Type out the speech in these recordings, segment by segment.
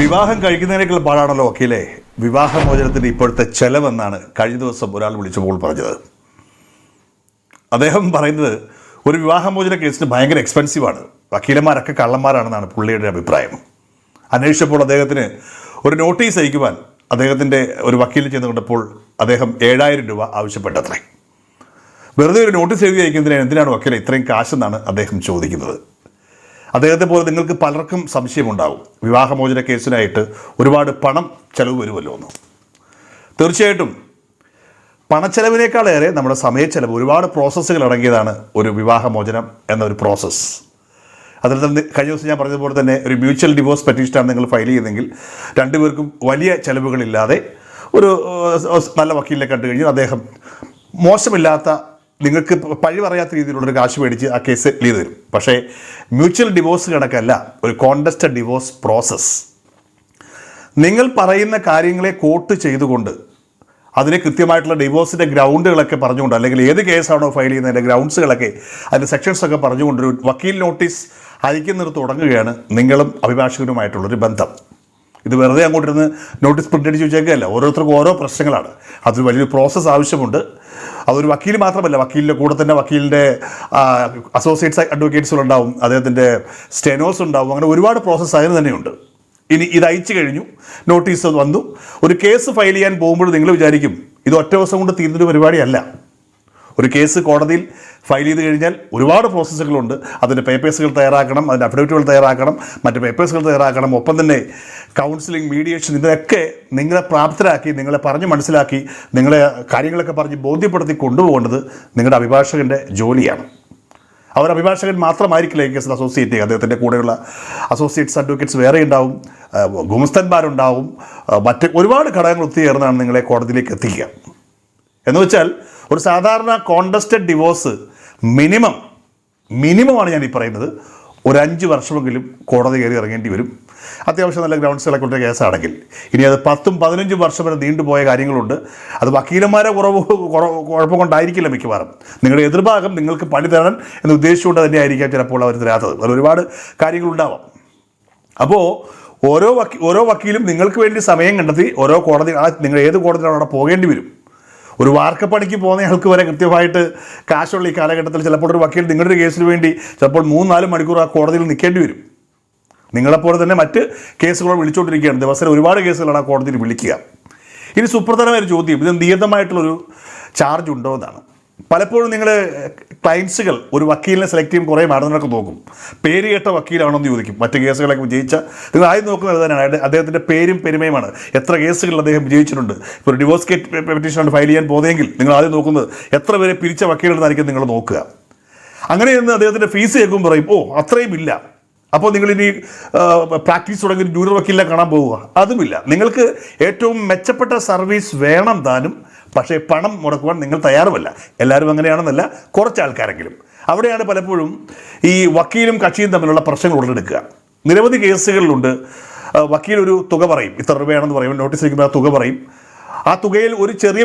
വിവാഹം കഴിക്കുന്നതിനേക്കാൾ പാടാണല്ലോ വക്കീലെ വിവാഹമോചനത്തിൻ്റെ ഇപ്പോഴത്തെ ചെലവെന്നാണ് കഴിഞ്ഞ ദിവസം ഒരാൾ വിളിച്ചപ്പോൾ പറഞ്ഞത്. അദ്ദേഹം പറയുന്നത് ഒരു വിവാഹമോചന കേസിന് ഭയങ്കര എക്സ്പെൻസീവാണ്, വക്കീലന്മാരൊക്കെ കള്ളന്മാരാണെന്നാണ് പുള്ളിയുടെ അഭിപ്രായം. അന്വേഷിച്ചപ്പോൾ അദ്ദേഹത്തിന് ഒരു നോട്ടീസ് അയക്കുവാൻ അദ്ദേഹത്തിൻ്റെ ഒരു വക്കീലിൽ ചെന്ന് കണ്ടപ്പോൾ അദ്ദേഹം 7,000 രൂപ ആവശ്യപ്പെട്ടത്രേ. വെറുതെ ഒരു നോട്ടീസ് എഴുതി അയക്കുന്നതിന് എന്തിനാണ് വക്കീലെ ഇത്രയും കാശെന്നാണ് അദ്ദേഹം ചോദിക്കുന്നത്. അദ്ദേഹത്തെ പോലെ നിങ്ങൾക്ക് പലർക്കും സംശയമുണ്ടാകും, വിവാഹമോചന കേസിനായിട്ട് ഒരുപാട് പണം ചെലവ് വരുമല്ലോ എന്ന്. തീർച്ചയായിട്ടും പണച്ചെലവിനേക്കാളേറെ നമ്മുടെ സമയച്ചെലവ്, ഒരുപാട് പ്രോസസ്സുകൾ അടങ്ങിയതാണ് ഒരു വിവാഹമോചനം എന്നൊരു പ്രോസസ്സ്. അതിൽ തന്നെ കഴിഞ്ഞ ദിവസം ഞാൻ പറഞ്ഞതുപോലെ തന്നെ ഒരു മ്യൂച്വൽ ഡിവോഴ്സ് പെറ്റീഷനാണ് നിങ്ങൾ ഫയൽ ചെയ്യുന്നതെങ്കിൽ രണ്ടുപേർക്കും വലിയ ചെലവുകളില്ലാതെ ഒരു നല്ല വക്കീലിനെ കണ്ടു കഴിഞ്ഞാൽ അദ്ദേഹം മോശമില്ലാത്ത, നിങ്ങൾക്ക് പഴി പറയാത്ത രീതിയിലുള്ളൊരു കാശ് മേടിച്ച് ആ കേസ് സെറ്റിൽ ചെയ്ത് തരും. പക്ഷേ മ്യൂച്വൽ ഡിവോഴ്സ് കണക്കല്ല ഒരു കോണ്ടസ്റ്റഡ് ഡിവോഴ്സ് പ്രോസസ്സ്. നിങ്ങൾ പറയുന്ന കാര്യങ്ങളെ കോട്ട് ചെയ്തുകൊണ്ട് അതിന് കൃത്യമായിട്ടുള്ള ഡിവോഴ്സിൻ്റെ ഗ്രൗണ്ടുകളൊക്കെ പറഞ്ഞുകൊണ്ട്, അല്ലെങ്കിൽ ഏത് കേസാണോ ഫയൽ ചെയ്യുന്നതിൻ്റെ ഗ്രൗണ്ട്സുകളൊക്കെ അതിൻ്റെ സെക്ഷൻസൊക്കെ പറഞ്ഞുകൊണ്ടൊരു വക്കീൽ നോട്ടീസ് അയക്കുന്നത് തുടങ്ങുകയാണ് നിങ്ങളും അഭിഭാഷകനുമായിട്ടുള്ളൊരു ബന്ധം. ഇത് വെറുതെ അങ്ങോട്ടിരുന്ന് നോട്ടീസ് പ്രിൻ്റ് അടിച്ച് വെച്ചേക്കുകയല്ല, ഓരോരുത്തർക്കും ഓരോ പ്രശ്നങ്ങളാണ്. അതൊരു വലിയൊരു പ്രോസസ്സ് ആവശ്യമുണ്ട്. അതൊരു വക്കീൽ മാത്രമല്ല, വക്കീലിൻ്റെ കൂടെ തന്നെ വക്കീലിൻ്റെ അസോസിയേറ്റ്സ് അഡ്വക്കേറ്റ്സുകളുണ്ടാവും, അദ്ദേഹത്തിൻ്റെ സ്റ്റെനോസ് ഉണ്ടാവും, അങ്ങനെ ഒരുപാട് പ്രോസസ്സ് അതിന് തന്നെയുണ്ട്. ഇനി ഇത് അയച്ചു കഴിഞ്ഞു, നോട്ടീസ് വന്നു, ഒരു കേസ് ഫയൽ ചെയ്യാൻ പോകുമ്പോൾ നിങ്ങൾ വിചാരിക്കും ഇത് ഒറ്റ ദിവസം കൊണ്ട് തീരുന്നൊരു പരിപാടിയല്ല. ഒരു കേസ് കോടതിയിൽ ഫയൽ ചെയ്ത് കഴിഞ്ഞാൽ ഒരുപാട് പ്രോസസ്സുകളുണ്ട്. അതിൻ്റെ പേപ്പേഴ്സുകൾ തയ്യാറാക്കണം, അതിൻ്റെ അഫിഡവിറ്റുകൾ തയ്യാറാക്കണം, മറ്റ് പേപ്പേഴ്സുകൾ തയ്യാറാക്കണം, ഒപ്പം തന്നെ കൗൺസിലിംഗ്, മീഡിയേഷൻ, ഇതിനൊക്കെ നിങ്ങളെ പ്രാപ്തരാക്കി, നിങ്ങളെ പറഞ്ഞ് മനസ്സിലാക്കി, നിങ്ങളെ കാര്യങ്ങളൊക്കെ പറഞ്ഞ് ബോധ്യപ്പെടുത്തി കൊണ്ടുപോകേണ്ടത് നിങ്ങളുടെ അഭിഭാഷകൻ്റെ ജോലിയാണ്. അവർ അഭിഭാഷകൻ മാത്രമായിരിക്കില്ല ഈ കേസിൽ അസോസിയേറ്റ് ചെയ്യുക. അദ്ദേഹത്തിൻ്റെ കൂടെയുള്ള അസോസിയേറ്റ്സ് അഡ്വക്കേറ്റ്സ് വേറെ ഉണ്ടാവും, ഗുമസ്തന്മാരുണ്ടാവും, മറ്റ് ഒരുപാട് ഘടകങ്ങൾ ഒത്തുചേർന്നാണ് നിങ്ങളെ കോടതിയിലേക്ക് എത്തിക്കുക. എന്ന് വെച്ചാൽ ഒരു സാധാരണ കോണ്ടസ്റ്റഡ് ഡിവോഴ്സ് മിനിമമാണ് ഞാൻ ഈ പറയുന്നത്, ഒരു 5 വർഷമെങ്കിലും കോടതി കയറി ഇറങ്ങേണ്ടി വരും, അത്യാവശ്യം നല്ല ഗ്രൗണ്ട്സുകളൊക്കെ ഉള്ള കേസാണെങ്കിൽ. ഇനി അത് 10-15 വർഷം വരെ നീണ്ടുപോയ കാര്യങ്ങളുണ്ട്. അത് വക്കീലന്മാരെ കുഴപ്പം കൊണ്ടായിരിക്കില്ല മിക്കവാറും. നിങ്ങളുടെ എതിർഭാഗം നിങ്ങൾക്ക് പണി തരാൻ എന്ന് ഉദ്ദേശിച്ചുകൊണ്ട് തന്നെ ആയിരിക്കാം ചിലപ്പോൾ അവർ തരാത്തത്. അതിൽ ഒരുപാട് കാര്യങ്ങളുണ്ടാവാം. അപ്പോൾ ഓരോ വക്കീലും നിങ്ങൾക്ക് വേണ്ടി സമയം കണ്ടെത്തി ഓരോ കോടതി, നിങ്ങൾ ഏത് കോടതിയിലാണ് അവിടെ പോകേണ്ടി വരും. ഒരു വാർക്കപ്പണിക്ക് പോകുന്നയാൾക്ക് വരെ കൃത്യമായിട്ട് കാശുള്ള ഈ കാലഘട്ടത്തിൽ ചിലപ്പോൾ ഒരു വക്കീൽ നിങ്ങളുടെ ഒരു കേസിന് വേണ്ടി ചിലപ്പോൾ 3-4 മണിക്കൂർ ആ കോടതിയിൽ നിൽക്കേണ്ടി വരും. നിങ്ങളെപ്പോലെ തന്നെ മറ്റ് കേസുകളോ വിളിച്ചുകൊണ്ടിരിക്കുകയാണ്, ദിവസം ഒരുപാട് കേസുകളാണ് ആ കോടതിയിൽ വിളിക്കുക. ഇനി സുപ്രധാനമായ ഒരു ചോദ്യം, ഇത് നിയതമായിട്ടുള്ളൊരു ചാർജ് ഉണ്ടോ എന്നാണ്. പലപ്പോഴും നിങ്ങൾ ക്ലയൻസുകൾ ഒരു വക്കീലിനെ സെലക്ട് ചെയ്യും, കുറേ മാനദണ്ഡങ്ങളൊക്കെ നോക്കും. പേര് കേട്ട വക്കീലാണെന്ന് ചോദിക്കും. മറ്റ് കേസുകളൊക്കെ വിജയിച്ച നിങ്ങൾ ആദ്യം നോക്കുന്നത് തന്നെയാണ് അദ്ദേഹത്തിൻ്റെ പേരും പെരുമയുമാണ്. എത്ര കേസുകൾ അദ്ദേഹം വിജയിച്ചിട്ടുണ്ട്. ഇപ്പോൾ ഒരു ഡിവോഴ്സ് പെറ്റീഷനാണ് ഫയൽ ചെയ്യാൻ പോകുന്നതെങ്കിൽ നിങ്ങൾ ആദ്യം നോക്കുന്നത് എത്ര പേരെ പിരിച്ച വക്കീലുണ്ടെന്നായിരിക്കും നിങ്ങൾ നോക്കുക. അങ്ങനെയെന്ന് അദ്ദേഹത്തിൻ്റെ ഫീസ് കേൾക്കുമ്പോൾ പറയും, ഓ അത്രയും ഇല്ല, അപ്പോൾ നിങ്ങളിനി പ്രാക്ടീസ് തുടങ്ങി ജൂനിയർ വക്കീലിനെ കാണാൻ പോവുക. അതുമില്ല. നിങ്ങൾക്ക് ഏറ്റവും മെച്ചപ്പെട്ട സർവീസ് വേണം താനും, പക്ഷേ പണം മുടക്കുവാൻ നിങ്ങൾ തയ്യാറുമല്ല. എല്ലാവരും അങ്ങനെയാണെന്നല്ല, കുറച്ച് ആൾക്കാരെങ്കിലും. അവിടെയാണ് പലപ്പോഴും ഈ വക്കീലും കക്ഷിയും തമ്മിലുള്ള പ്രശ്നങ്ങൾ ഉടലെടുക്കുക. നിരവധി കേസുകളിലുണ്ട്. വക്കീൽ ഒരു തുക പറയും, ഇത്ര രൂപയാണെന്ന് പറയും, നോട്ടീസ് അയക്കുമ്പോൾ ആ തുക പറയും. ആ തുകയിൽ ഒരു ചെറിയ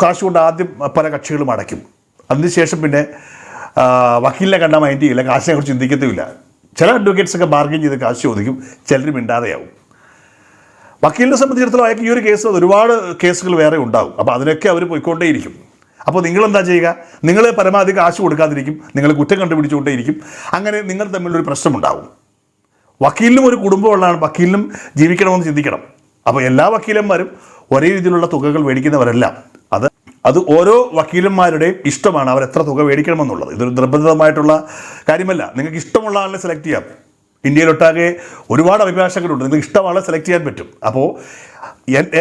കാശ് കൊണ്ട് ആദ്യം പല കക്ഷികളും അടയ്ക്കും. അതിനുശേഷം പിന്നെ വക്കീലിനെ കണ്ടാൽ മൈൻഡ് ചെയ്യില്ല, കാശിനെ കുറിച്ച് ചിന്തിക്കത്തുമില്ല. ചില അഡ്വക്കേറ്റ്സൊക്കെ ബാർഗെയിൻ ചെയ്ത് കാശ് ചോദിക്കും, ചിലർ മിണ്ടാതെയാവും. വക്കീലിനെ സംബന്ധിച്ചിടത്തോളം അയാൾക്ക് ഈ ഒരു കേസ് ഒരുപാട് കേസുകൾ വേറെ ഉണ്ടാകും. അപ്പോൾ അതിനൊക്കെ അവർ പോയിക്കൊണ്ടേയിരിക്കും. അപ്പോൾ നിങ്ങളെന്താ ചെയ്യുക? നിങ്ങൾ പരമാവധി കാശ് കൊടുക്കാതിരിക്കും, നിങ്ങൾ കുറ്റം കണ്ടുപിടിച്ചുകൊണ്ടേയിരിക്കും. അങ്ങനെ നിങ്ങൾ തമ്മിലൊരു പ്രശ്നമുണ്ടാകും. വക്കീലിനും ഒരു കുടുംബമുള്ളതാണ്, വക്കീലിനും ജീവിക്കണമെന്ന് ചിന്തിക്കണം. അപ്പോൾ എല്ലാ വക്കീലന്മാരും ഒരേ രീതിയിലുള്ള തുകകൾ മേടിക്കുന്നവരല്ല. അത് ഓരോ വക്കീലന്മാരുടെയും ഇഷ്ടമാണ് അവർ എത്ര തുക മേടിക്കണമെന്നുള്ളത്. ഇതൊരു നിർബന്ധിതമായിട്ടുള്ള കാര്യമല്ല. നിങ്ങൾക്ക് ഇഷ്ടമുള്ള ആളിനെ സെലക്ട് ചെയ്യാം. ഇന്ത്യയിലൊട്ടാകെ ഒരുപാട് അഭിഭാഷകരുണ്ട്, നിങ്ങൾക്ക് ഇഷ്ടമുള്ള സെലക്ട് ചെയ്യാൻ പറ്റും. അപ്പോൾ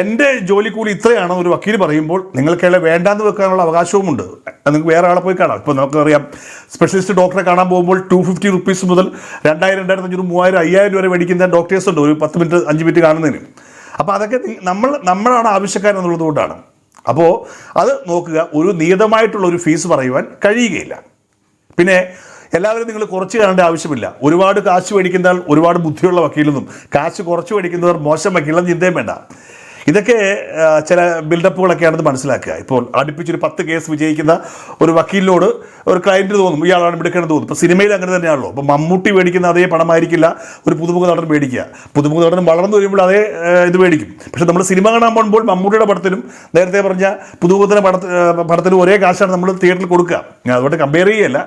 എൻ്റെ ജോലിക്കൂലി ഇത്രയാണ് ഒരു വക്കീൽ പറയുമ്പോൾ നിങ്ങൾക്ക് വേണ്ടാന്ന് വെക്കാനുള്ള അവകാശവുമുണ്ട്. നിങ്ങൾക്ക് വേറെ ആളെ പോയി കാണാം. ഇപ്പോൾ നമുക്കറിയാം, സ്പെഷ്യലിസ്റ്റ് ഡോക്ടറെ കാണാൻ പോകുമ്പോൾ 250 റുപ്പീസ് മുതൽ 2000, 2500, 3000, 5000 വരെ മേടിക്കുന്ന ഡോക്ടേഴ്സ് ഉണ്ട് ഒരു 10 മിനിറ്റ് 5 മിനിറ്റ് കാണുന്നതിന്. അപ്പോൾ അതൊക്കെ നമ്മളാണ് ആവശ്യക്കാരെന്നുള്ളത് കൊണ്ടാണ്. അപ്പോൾ അത് നോക്കുക, ഒരു നിയതമായിട്ടുള്ള ഒരു ഫീസ് പറയുവാൻ കഴിയുകയില്ല. പിന്നെ എല്ലാവരും നിങ്ങൾ കുറച്ച് കാണേണ്ട ആവശ്യമില്ല. ഒരുപാട് കാശ് മേടിക്കുന്ന ഒരുപാട് ബുദ്ധിയുള്ള വക്കീലെന്നും കാശ് കുറച്ച് മേടിക്കുന്നവർ മോശം വക്കീലെന്നും ചിന്തയും വേണ്ട. ഇതൊക്കെ ചില ബിൽഡപ്പുകളൊക്കെയാണെന്ന് മനസ്സിലാക്കുക. ഇപ്പോൾ അടുപ്പിച്ചൊരു 10 കേസ് വിജയിക്കുന്ന ഒരു വക്കീലിനോട് ഒരു ക്ലയൻറ്റ് തോന്നും ഇയാളാണ് എടുക്കേണ്ടത് തോന്നും. ഇപ്പോൾ സിനിമയിൽ അങ്ങനെ തന്നെയാണല്ലോ. ഇപ്പോൾ മമ്മൂട്ടി മേടിക്കുന്ന അതേ പണമായിരിക്കില്ല ഒരു പുതുമുഖ നടൻ മേടിക്കുക. പുതുമുഖ നടൻ വളർന്നു വരുമ്പോൾ അതേ ഇത് മേടിക്കും. പക്ഷെ നമ്മൾ സിനിമ കാണാൻ പോകുമ്പോൾ മമ്മൂട്ടിയുടെ പടത്തിനും നേരത്തെ പറഞ്ഞ പുതുമുഖത്തിൻ്റെ പടത്തിനും ഒരേ കാശാണ് നമ്മൾ തിയേറ്ററിൽ കൊടുക്കുക. അതുകൊണ്ട് കമ്പയർ ചെയ്യല്ല.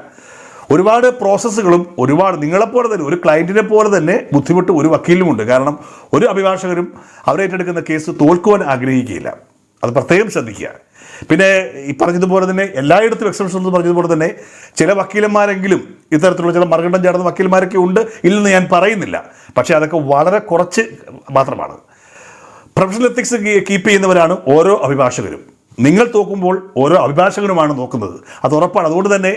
ഒരുപാട് പ്രോസസ്സുകളും ഒരുപാട് നിങ്ങളെപ്പോലെ തന്നെ ഒരു ക്ലയൻറ്റിനെ പോലെ തന്നെ ബുദ്ധിമുട്ട് ഒരു വക്കീലിനുമുണ്ട്. കാരണം ഒരു അഭിഭാഷകരും അവരേറ്റെടുക്കുന്ന കേസ് തോൽക്കുവാൻ ആഗ്രഹിക്കുകയില്ല. അത് പ്രത്യേകം ശ്രദ്ധിക്കുക. പിന്നെ ഈ പറഞ്ഞതുപോലെ തന്നെ എല്ലായിടത്തും എക്സെപ്ഷൻ എന്ന് പറഞ്ഞതുപോലെ തന്നെ ചില വക്കീലന്മാരെങ്കിലും ഇത്തരത്തിലുള്ള ചില മറുകണ്ഠം ചാടുന്ന വക്കീലന്മാരൊക്കെ ഉണ്ട്, ഇല്ലെന്ന് ഞാൻ പറയുന്നില്ല. പക്ഷേ അതൊക്കെ വളരെ കുറച്ച് മാത്രമാണ്. പ്രൊഫഷണൽ എത്തിക്സ് കീപ്പ് ചെയ്യുന്നവരാണ് ഓരോ അഭിഭാഷകരും. നിങ്ങൾ തോക്കുമ്പോൾ ഓരോ അഭിഭാഷകനുമാണ് നോക്കുന്നത്, അത് ഉറപ്പാണ്. അതുകൊണ്ട് തന്നെ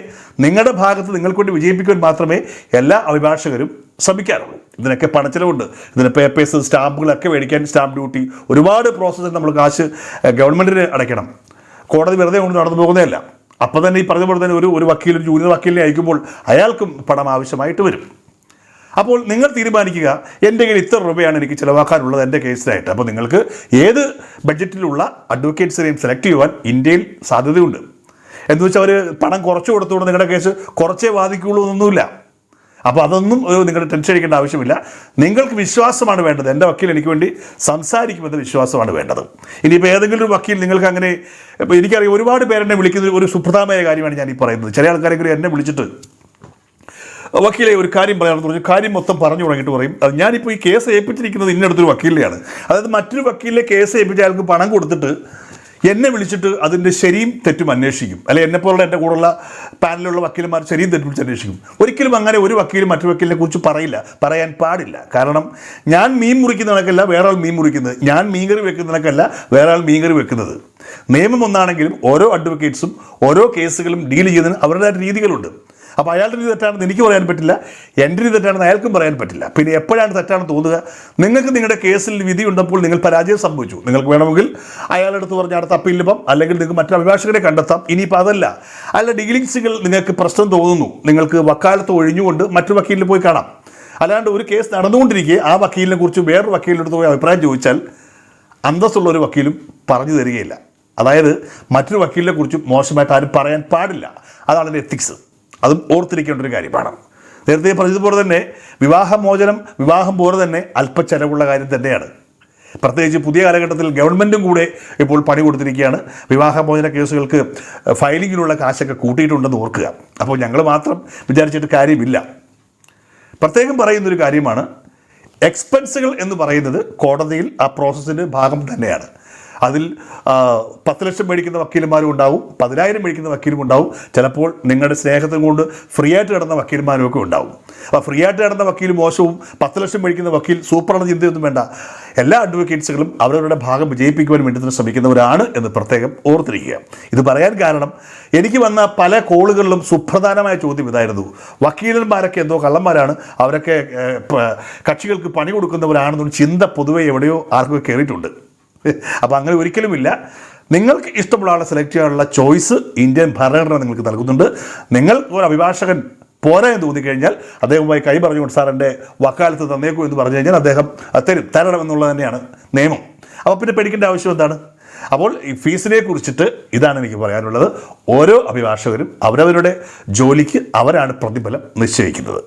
നിങ്ങളുടെ ഭാഗത്ത് നിങ്ങൾക്ക് വേണ്ടി വിജയിപ്പിക്കാൻ മാത്രമേ എല്ലാ അഭിഭാഷകരും ശ്രമിക്കാറുള്ളൂ. ഇതിനൊക്കെ പണച്ചിലവുണ്ട്. ഇതിന് പേപ്പേഴ്സ് സ്റ്റാമ്പുകളൊക്കെ മേടിക്കാൻ സ്റ്റാമ്പ് ഡ്യൂട്ടി, ഒരുപാട് പ്രോസസ്സിൽ നമ്മൾ കാശ് ഗവൺമെൻറ്റിന് അടയ്ക്കണം. കോടതി വെറുതെ കൊണ്ട് നടന്നു പോകുന്നതല്ല. അപ്പോൾ തന്നെ ഈ പറഞ്ഞ പോലെ തന്നെ ഒരു വക്കീൽ ഒരു ജൂനിയർ വക്കീലിനെ അയക്കുമ്പോൾ അയാൾക്കും പണം ആവശ്യമായിട്ട് വരും. അപ്പോൾ നിങ്ങൾ തീരുമാനിക്കുക, എൻ്റെ കയ്യിൽ ഇത്ര രൂപയാണ് എനിക്ക് ചിലവാക്കാനുള്ളത് എൻ്റെ കേസിലായിട്ട്. അപ്പോൾ നിങ്ങൾക്ക് ഏത് ബഡ്ജറ്റിലുള്ള അഡ്വക്കേറ്റ്സിനെയും സെലക്ട് ചെയ്യുവാൻ ഇന്ത്യയിൽ സാധ്യതയുണ്ട്. എന്ന് വെച്ചാൽ അവർ പണം കുറച്ച് കൊടുത്തുകൊണ്ട് നിങ്ങളുടെ കേസ് കുറച്ചേ വാദിക്കുകയുള്ളൂ എന്നൊന്നുമില്ല. അപ്പോൾ അതൊന്നും നിങ്ങളുടെ ടെൻഷൻ അടിക്കേണ്ട ആവശ്യമില്ല. നിങ്ങൾക്ക് വിശ്വാസമാണ് വേണ്ടത്. എൻ്റെ വക്കീൽ എനിക്ക് വേണ്ടി സംസാരിക്കുമെന്ന വിശ്വാസമാണ് വേണ്ടത്. ഇനിയിപ്പോൾ ഏതെങ്കിലും ഒരു വക്കീൽ നിങ്ങൾക്ക് അങ്ങനെ, ഇപ്പോൾ എനിക്കറിയാം ഒരുപാട് പേരെന്നെ വിളിക്കുന്ന ഒരു സുപ്രധാനമായ കാര്യമാണ് ഞാൻ ഈ പറയുന്നത്. ചില ആൾക്കാരെങ്കിലും എന്നെ വിളിച്ചിട്ട് വക്കീലെ ഒരു കാര്യം പറയാമെന്ന് പറഞ്ഞു, കാര്യം മൊത്തം പറഞ്ഞു തുടങ്ങിയിട്ട് പറയും അത് ഞാനിപ്പോൾ ഈ കേസ് ഏൽപ്പിച്ചിരിക്കുന്നത് ഇന്നടുത്തൊരു വക്കീലിനെയാണ്. അതായത് മറ്റൊരു വക്കീലിനെ കേസ് ഏൽപ്പിച്ച അയാൾക്ക് പണം കൊടുത്തിട്ട് എന്നെ വിളിച്ചിട്ട് അതിൻ്റെ ശരിയും തെറ്റും അന്വേഷിക്കും. അല്ലെങ്കിൽ എന്നെപ്പോലുള്ള എൻ്റെ കൂടെയുള്ള പാനലിലുള്ള വക്കീലന്മാർ ശരിയും തെറ്റും വിളിച്ച് അന്വേഷിക്കും. ഒരിക്കലും അങ്ങനെ ഒരു വക്കീലും മറ്റൊരു വക്കീലിനെ കുറിച്ച് പറയാൻ പാടില്ല. കാരണം ഞാൻ മീൻ മുറിക്കുന്ന കണക്കല്ല വേറെ ആൾ മീൻ മുറിക്കുന്നത്, ഞാൻ മീൻകറി വെക്കുന്ന കണക്കല്ല വേറെ ആൾ മീൻകറി വെക്കുന്നത്. നിയമം ഒന്നാണെങ്കിലും ഓരോ അഡ്വക്കേറ്റ്സും ഓരോ കേസുകളും ഡീൽ ചെയ്യുന്നതിന് അവരുടേതായ രീതികളുണ്ട്. അപ്പോൾ അയാളുടെ രീതി തെറ്റാണെന്ന് എനിക്ക് പറയാൻ പറ്റില്ല, എൻ്റെ രീതി തെറ്റാണെന്ന് അയാൾക്കും പറയാൻ പറ്റില്ല. പിന്നെ എപ്പോഴാണ് തെറ്റാണെന്ന് തോന്നുക? നിങ്ങൾക്ക് നിങ്ങളുടെ കേസിൽ വിധി ഉണ്ടപ്പോൾ നിങ്ങൾ പരാജയം സംഭവിച്ചു. നിങ്ങൾക്ക് വേണമെങ്കിൽ അയാളുടെ അടുത്ത് പറഞ്ഞ അടുത്ത അപ്പീലിപ്പം അല്ലെങ്കിൽ നിങ്ങൾക്ക് മറ്റൊരു അഭിഭാഷകരെ കണ്ടെത്താം. ഇനിയിപ്പോൾ അല്ല ഡീലിങ്സുകൾ നിങ്ങൾക്ക് പ്രശ്നം തോന്നുന്നു, നിങ്ങൾക്ക് വക്കാലത്ത് ഒഴിഞ്ഞുകൊണ്ട് മറ്റൊരു വക്കീലിന് പോയി കാണാം. അല്ലാണ്ട് ഒരു കേസ് നടന്നുകൊണ്ടിരിക്കെ ആ വക്കീലിനെ കുറിച്ച് വേറൊരു വക്കീലിൻ്റെ അടുത്ത് പോയി അഭിപ്രായം ചോദിച്ചാൽ അന്തസ്സുള്ള ഒരു വക്കീലും പറഞ്ഞു തരികയില്ല. അതായത് മറ്റൊരു വക്കീലിനെ കുറിച്ച് മോശമായിട്ട് ആരും പറയാൻ പാടില്ല. അതാണ് എൻ്റെ എത്തിക്സ്. അതും ഓർത്തിരിക്കേണ്ട ഒരു കാര്യമാണ്. നേരത്തെ പറഞ്ഞതുപോലെ തന്നെ വിവാഹം പോലെ തന്നെ അല്പച്ചെലവുള്ള കാര്യം തന്നെയാണ്. പ്രത്യേകിച്ച് പുതിയ കാലഘട്ടത്തിൽ ഗവൺമെൻറ്റും കൂടെ ഇപ്പോൾ പണി കൊടുത്തിരിക്കുകയാണ്. വിവാഹമോചന കേസുകൾക്ക് ഫയലിങ്ങിലുള്ള കാശൊക്കെ കൂട്ടിയിട്ടുണ്ടെന്ന് ഓർക്കുക. അപ്പോൾ ഞങ്ങൾ മാത്രം വിചാരിച്ചിട്ട് കാര്യമില്ല. പ്രത്യേകം പറയുന്നൊരു കാര്യമാണ്, എക്സ്പെൻസുകൾ എന്ന് പറയുന്നത് കോടതിയിൽ ആ പ്രോസസ്സിൻ്റെ ഭാഗം തന്നെയാണ്. അതിൽ 10 ലക്ഷം മേടിക്കുന്ന വക്കീലന്മാരും ഉണ്ടാവും, 10,000 മേടിക്കുന്ന വക്കീലും ഉണ്ടാവും, ചിലപ്പോൾ നിങ്ങളുടെ സ്നേഹത്തിന് കൊണ്ട് ഫ്രീ ആയിട്ട് കിടന്ന വക്കീലന്മാരും ഒക്കെ ഉണ്ടാവും. അപ്പോൾ ഫ്രീ ആയിട്ട് കിടന്ന വക്കീൽ മോശവും 10 ലക്ഷം മേടിക്കുന്ന വക്കീൽ സൂപ്പറാണ് ചിന്തയൊന്നും വേണ്ട. എല്ലാ അഡ്വക്കേറ്റ്സുകളും അവരവരുടെ ഭാഗം വിജയിപ്പിക്കുവാൻ വേണ്ടി തന്നെ ശ്രമിക്കുന്നവരാണ് എന്ന് പ്രത്യേകം ഓർത്തിരിക്കുക. ഇത് പറയാൻ കാരണം എനിക്ക് വന്ന പല കോളുകളിലും സുപ്രധാനമായ ചോദ്യം ഇതായിരുന്നു, വക്കീലന്മാരൊക്കെ എന്തോ കള്ളന്മാരാണ്, അവരൊക്കെ കക്ഷികൾക്ക് പണി കൊടുക്കുന്നവരാണെന്നൊരു ചിന്ത പൊതുവെ എവിടെയോ ആർക്കൊക്കെ കയറിയിട്ടുണ്ട്. അപ്പോൾ അങ്ങനെ ഒരിക്കലുമില്ല. നിങ്ങൾക്ക് ഇഷ്ടമുള്ള ആളെ സെലക്ട് ചെയ്യാനുള്ള ചോയ്സ് ഇന്ത്യൻ ഭരണഘടന നിങ്ങൾക്ക് നൽകുന്നുണ്ട്. നിങ്ങൾ ഒരു അഭിഭാഷകൻ പോരാ എന്ന് തോന്നിക്കഴിഞ്ഞാൽ അദ്ദേഹവുമായി കൈ പറഞ്ഞുകൊണ്ട് സാർ എൻ്റെ വക്കാലത്ത് തന്നേക്കൂ എന്ന് പറഞ്ഞു കഴിഞ്ഞാൽ അദ്ദേഹം തരണം എന്നുള്ളത് തന്നെയാണ് നിയമം. അപ്പോൾ പിന്നെ പേടിക്കേണ്ട ആവശ്യം എന്താണ്? അപ്പോൾ ഈ ഫീസിനെ കുറിച്ചിട്ട് ഇതാണ് എനിക്ക് പറയാനുള്ളത്. ഓരോ അഭിഭാഷകരും അവരവരുടെ ജോലിക്ക് അവരാണ് പ്രതിഫലം നിശ്ചയിക്കുന്നത്.